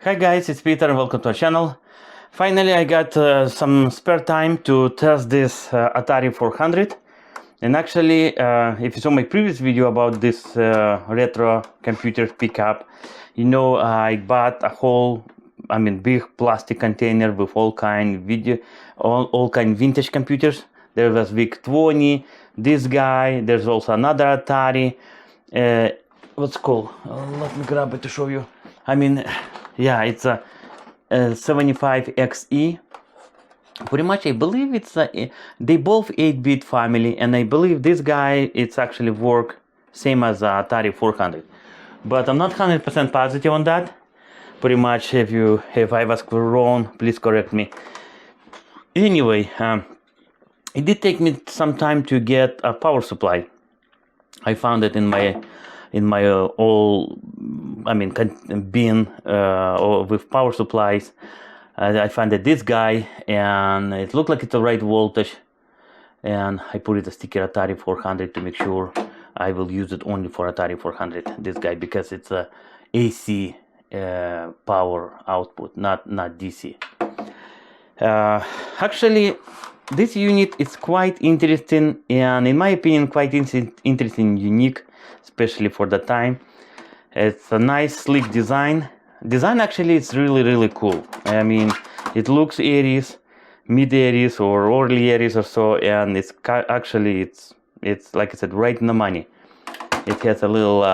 Hi guys, it's Peter and welcome to our channel. Finally, I got some spare time to test this Atari 400. And actually, if you saw my previous video about this retro computer pickup, you know I bought a whole, big plastic container with all kind vintage computers. There was VIC-20, this guy. There's also another Atari. What's called? Let me grab it to show you. Yeah, it's a 75XE. Pretty much, I believe it's they both 8-bit family, and I believe this guy it's actually work same as Atari 400. But I'm not 100% positive on that. Pretty much, if I was wrong, please correct me. Anyway, it did take me some time to get a power supply. I found it in my old bin with power supplies. I found that this guy, and it looked like it's the right voltage, and I put it a sticker Atari 400 to make sure I will use it only for Atari 400, this guy, because it's a AC power output, not DC. Actually, this unit is quite interesting, and in my opinion quite interesting, unique, especially for the time. It's a nice sleek design. Actually it's really cool. I mean, it looks 80s, mid 80s or early 80s or so, and it's actually it's like I said, right in the money. It has a little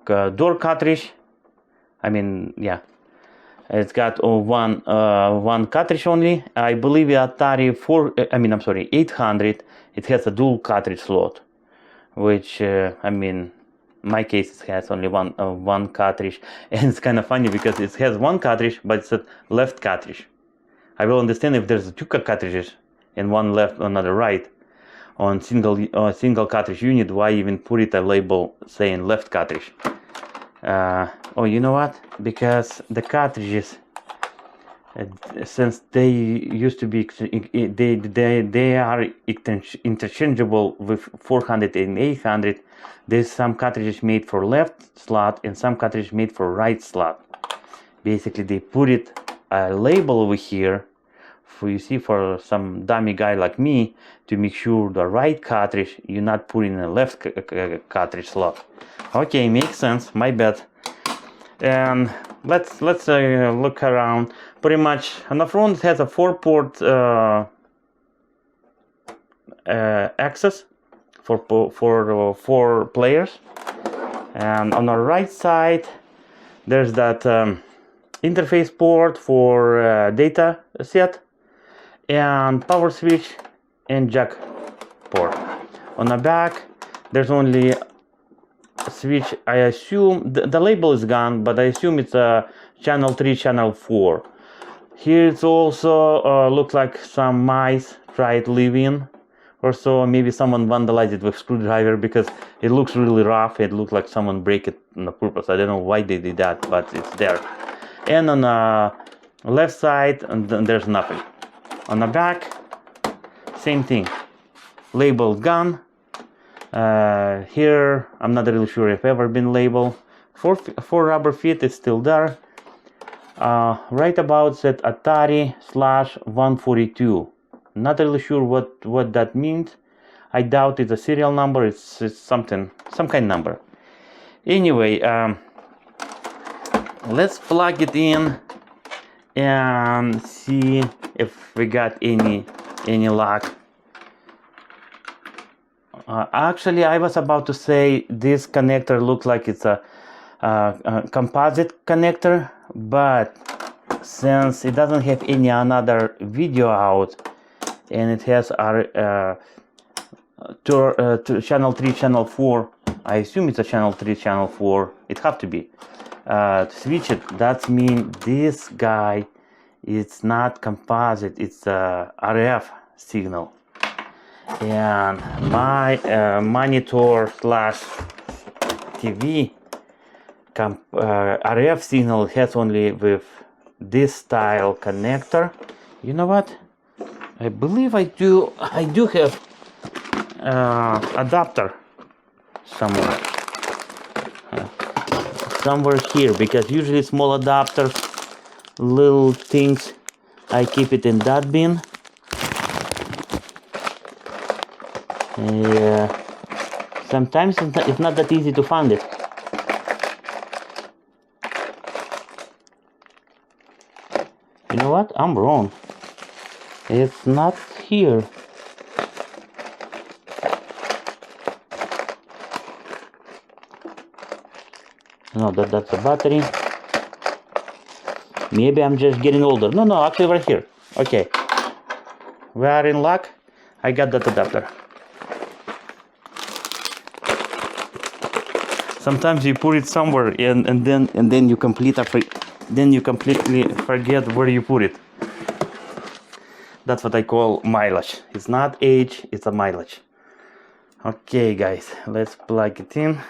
door cartridge. Yeah, it's got one cartridge only. I believe the Atari 800, it has a dual cartridge slot, which my case it has only one cartridge, and it's kind of funny because it has one cartridge, but it's a left cartridge. I will understand if there's two cartridges and one left, another right on single cartridge unit. Why even put it a label saying left cartridge? Oh, you know what? Because the cartridges, since they used to be, they are interchangeable with 400 and 800. There's some cartridges made for left slot and some cartridges made for right slot. Basically, they put it a label over here for some dummy guy like me to make sure the right cartridge you're not putting in the left cartridge slot. Okay, makes sense. My bad. And let's look around. Pretty much on the front it has a 4-port access for 4 players, and on the right side there's that interface port for data set, and power switch and jack port. On the back there's only a switch. I assume the label is gone, but I assume it's a channel 3, channel 4. Here it's also looks like some mice tried to live in or so. Maybe someone vandalized it with screwdriver because it looks really rough. It looks like someone break it on purpose. I don't know why they did that, but it's there. And on the left side, and there's nothing. On the back, same thing. Label gone. Here I'm not really sure if ever been labeled. 4 rubber feet is still there. Right about said Atari/142. Not really sure what that means. I doubt it's a serial number. It's some kind of number. Anyway, let's plug it in and see if we got any luck. Actually, I was about to say this connector looks like it's a composite connector, but since it doesn't have any another video out, and it has our channel 3, channel 4, I assume it's a channel 3, channel 4. It have to be. To switch it, that means this guy, it's not composite, it's a RF signal. And my monitor/TV RF signal has only with this style connector. You know what? I believe I do have adapter somewhere. somewhere here, because usually small adapters, little things, I keep it in that bin. Sometimes it's not that easy to find it. You know what? I'm wrong. It's not here. No, that's a battery. Maybe I'm just getting older. No, actually right here. Okay. We are in luck. I got that adapter. Sometimes you put it somewhere and then you completely forget where you put it. That's what I call mileage. It's not age, it's a mileage. Okay guys, let's plug it in.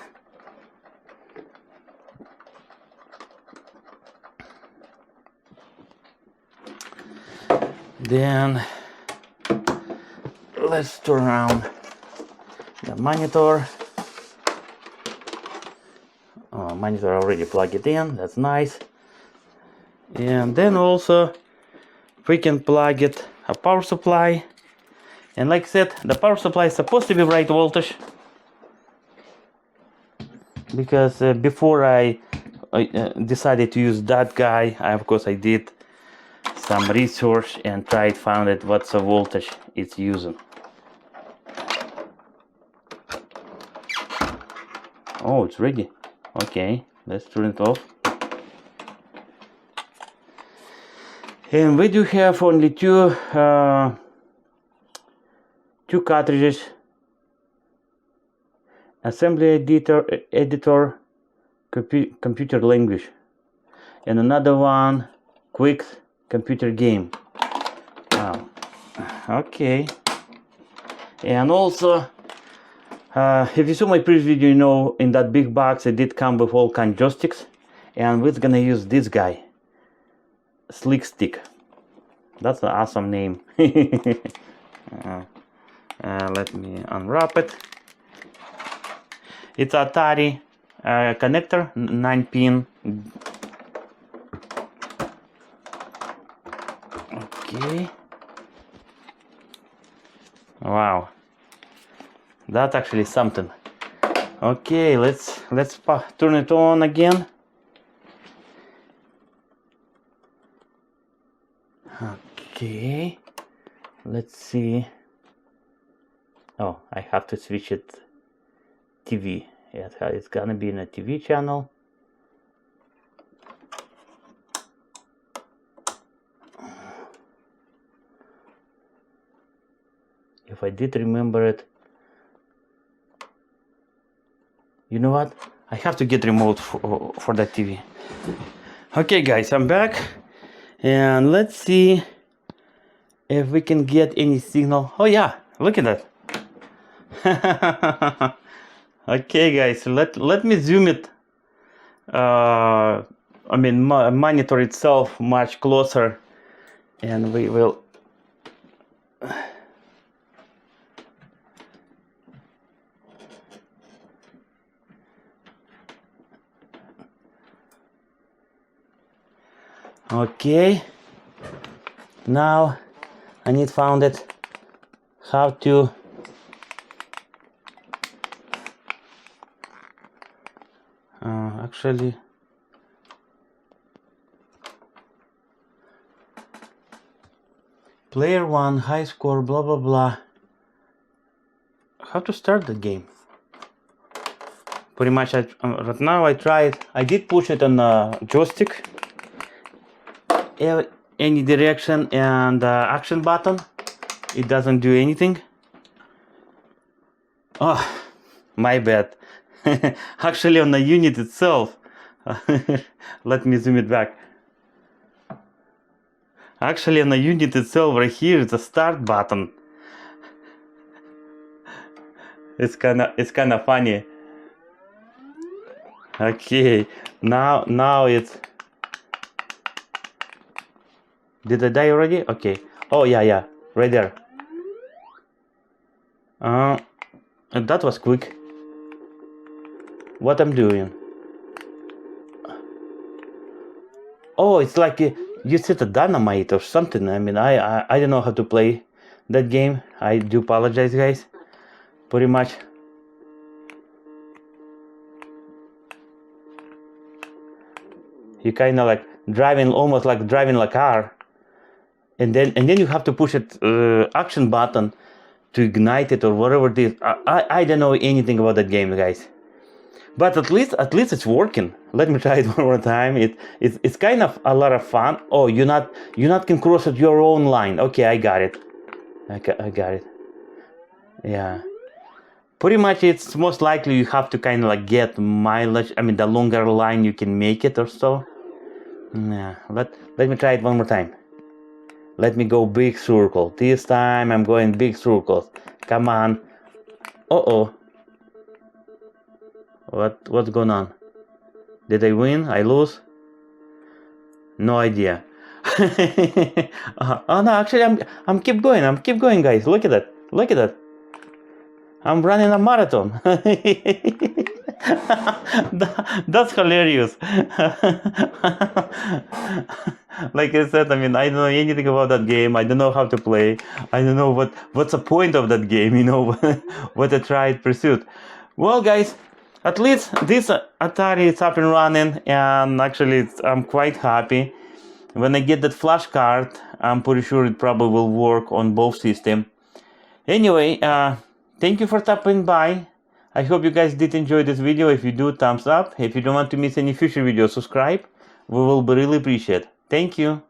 Then let's turn around the monitor. Monitor already plugged it in, that's nice. And then also we can plug it a power supply. And like I said, the power supply is supposed to be right voltage, because before I decided to use that guy, of course I did some research and found out what's the voltage it's using. Oh, it's ready. Okay, let's turn it off. And we do have only two cartridges: assembly editor, computer language, and another one, quick computer game. Wow. Okay. And also, if you saw my previous video, you know in that big box it did come with all kind of joysticks, and we're gonna use this guy, Slick Stick. That's an awesome name. Let me unwrap it. It's Atari connector, 9-pin. Okay. Wow, that's actually something. Okay, let's turn it on again. Okay, let's see. Oh, I have to switch it TV. It's gonna be in a TV channel. If I did remember it. You know what? I have to get remote for that TV. Okay guys, I'm back. And let's see if we can get any signal. Oh yeah, look at that. Okay guys, let me zoom it. Monitor itself much closer, and we will. Okay, now I need found it how to actually player 1 high score blah blah blah, how to start the game. Pretty much right now I tried, I did push it on a joystick, any direction, and action button, it doesn't do anything. Oh, my bad. Actually on the unit itself, let me zoom it back. Actually on the unit itself right here is a start button. It's kind of funny. Okay, now it's. Did I die already? Okay. Oh yeah, right there. And that was quick. What I'm doing? Oh, it's like you set a dynamite or something. I mean, I don't know how to play that game. I do apologize, guys. Pretty much. You kind of like driving, almost like driving a car, and then you have to push it action button to ignite it or whatever it is. I don't know anything about that game, guys. But at least it's working. Let me try it one more time. It's kind of a lot of fun. Oh, you not can cross at your own line. Okay, I got it. I got it. Yeah. Pretty much, it's most likely you have to kind of like get mileage. I mean, the longer line you can make it or so. Yeah. Let me try it one more time. Let me go big circle. This time I'm going big circles. Come on. Uh-oh. What's going on? Did I win? I lose? No idea. Oh no, actually I'm keep going. I'm keep going, guys. Look at that. Look at that. I'm running a marathon. That's hilarious. Like I said, I mean, I don't know anything about that game. I don't know how to play. I don't know what's the point of that game, you know, what I tried pursuit. Well, guys, at least this Atari is up and running, and actually I'm quite happy. When I get that flash card, I'm pretty sure it probably will work on both systems. Anyway, thank you for stopping by. I hope you guys did enjoy this video. If you do, thumbs up. If you don't want to miss any future videos, subscribe. We will be really appreciate. Thank you.